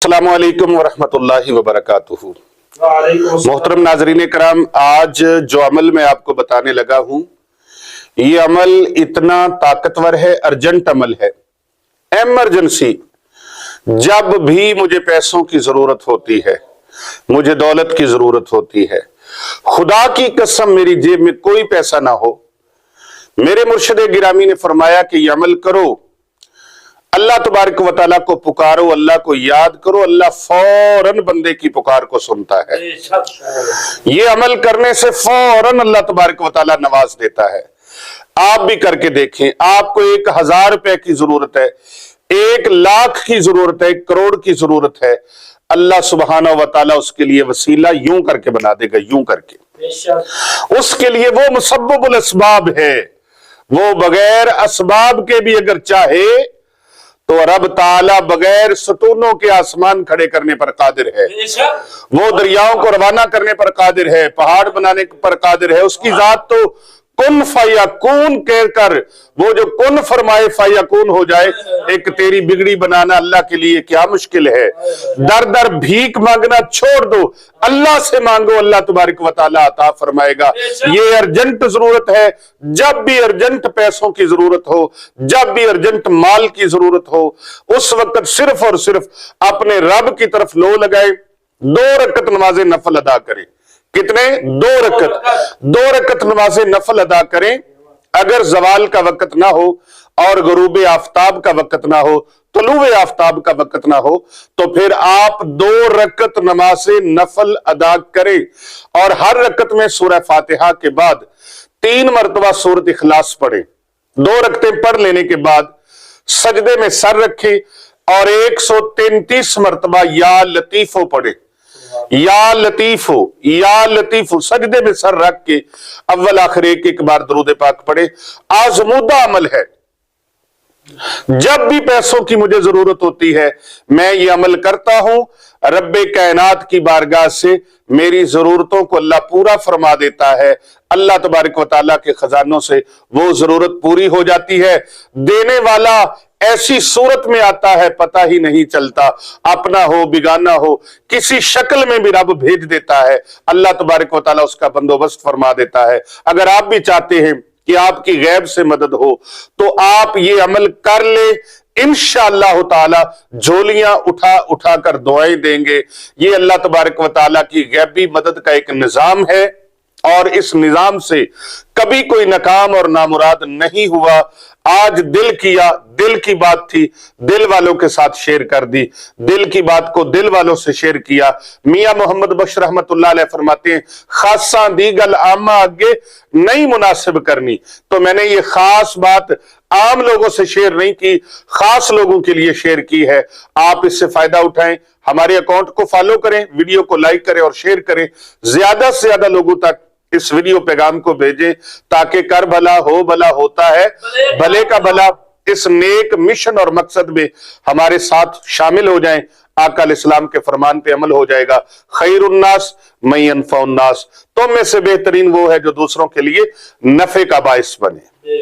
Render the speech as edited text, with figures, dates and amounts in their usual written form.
अस्सलामु अलैकुम वरहमतुल्लाहि वबरकातुहू। मोहतरम नाजरीन कराम, आज जो अमल मैं आपको बताने लगा हूं, ये अमल इतना ताकतवर है, अर्जेंट अमल है, एमरजेंसी। जब भी मुझे पैसों की जरूरत होती है, मुझे दौलत की जरूरत होती है, खुदा की कसम मेरी जेब में कोई पैसा ना हो, मेरे मुर्शिद गिरामी ने फरमाया कि ये अमल करो, अल्लाह तबारक व तआला को पुकारो, अल्लाह को याद करो, अल्लाह फौरन बंदे की पुकार को सुनता है। ये अमल करने से फौरन अल्लाह तबारक व तआला नवाज देता है। आप भी करके देखें। आपको 1000 रुपए की जरूरत है, 1 लाख की जरूरत है, 1 करोड़ की जरूरत है, अल्लाह सुब्हाना व तआला उसके लिए वसीला यूं करके बना देगा, यूं करके। उसके लिए वो मुसब्बिबुल अस्बाब है, वो बगैर असबाब के भी अगर चाहे तो रब ताला बगैर सतूनों के आसमान खड़े करने पर कादिर है, वो दरियाओं को रवाना करने पर कादिर है, पहाड़ बनाने पर कादिर है। उसकी जात तो कुन फयकून कहकर, वो जो कुन फरमाए फयकून हो जाए। एक तेरी बिगड़ी बनाना अल्लाह के लिए क्या मुश्किल है। दर दर भीख मांगना छोड़ दो, अल्लाह से मांगो, अल्लाह तबारक व तआला अता फरमाएगा। ये अर्जेंट जरूरत है। जब भी अर्जेंट पैसों की जरूरत हो, जब भी अर्जेंट माल की जरूरत हो, उस वक्त सिर्फ और सिर्फ अपने रब की तरफ लो लगाए, 2 रकत नमाज नफल अदा करें। कितने? 2 रकत नमाज नफल अदा करें। अगर जवाल का वक्त ना हो और गुरूब आफ्ताब का वक्त ना हो, तुलूए आफ्ताब का वक्त ना हो, तो फिर आप 2 रकत नमाज नफल अदा करें और हर रकत में सूरह फातिहा के बाद 3 मरतबा सूरत इखलास पढ़ें। 2 रकतें पढ़ लेने के बाद सजदे में सर रखें और 133 मरतबा या लतीफो पढ़े। या लतीफो, या लतीफो, सजदे में सर रख के अव्वल आखिर एक बार दरूद पाक पढ़े। आजमूदा अमल है। जब भी पैसों की मुझे जरूरत होती है, मैं ये अमल करता हूं, रब्बे कायनात की बारगाह से मेरी जरूरतों को अल्लाह पूरा फरमा देता है। अल्लाह तबारक व तआला के खजानों से वो जरूरत पूरी हो जाती है। देने वाला ऐसी सूरत में आता है पता ही नहीं चलता, अपना हो बिगाना हो, किसी शक्ल में भी रब भेज देता है। अल्लाह तबारक व तआला उसका बंदोबस्त फरमा देता है। अगर आप भी चाहते हैं कि आपकी गैब से मदद हो, तो आप ये अमल कर ले, इंशाअल्लाह ताला झोलियां उठा उठा कर दुआएं देंगे। ये अल्लाह तबारक व तआला की गैबी मदद का एक निजाम है और इस निजाम से कभी कोई नाकाम और नामुराद नहीं हुआ। आज दिल किया, दिल की बात थी, दिल वालों के साथ शेयर कर दी, दिल की बात को दिल वालों से शेयर किया। मियां मोहम्मद बख्श रहमतुल्लाह अलैह फरमाते हैं, खासा दी गल आमा आगे नहीं मुनासिब करनी। तो मैंने ये खास बात आम लोगों से शेयर नहीं की, खास लोगों के लिए शेयर की है। आप इससे फायदा उठाएं, हमारे अकाउंट को फॉलो करें, वीडियो को लाइक करें और शेयर करें, ज्यादा से ज्यादा लोगों तक इस वीडियो पैगाम को भेजें, ताकि कर भला हो भला होता है, भले का भला, इस नेक मिशन और मकसद में हमारे साथ शामिल हो जाएं। आका इस्लाम के फरमान पे अमल हो जाएगा। खैरुन्नास मैं यनफउन्नास, तुम में से बेहतरीन वो है जो दूसरों के लिए नफे का बाइस बने।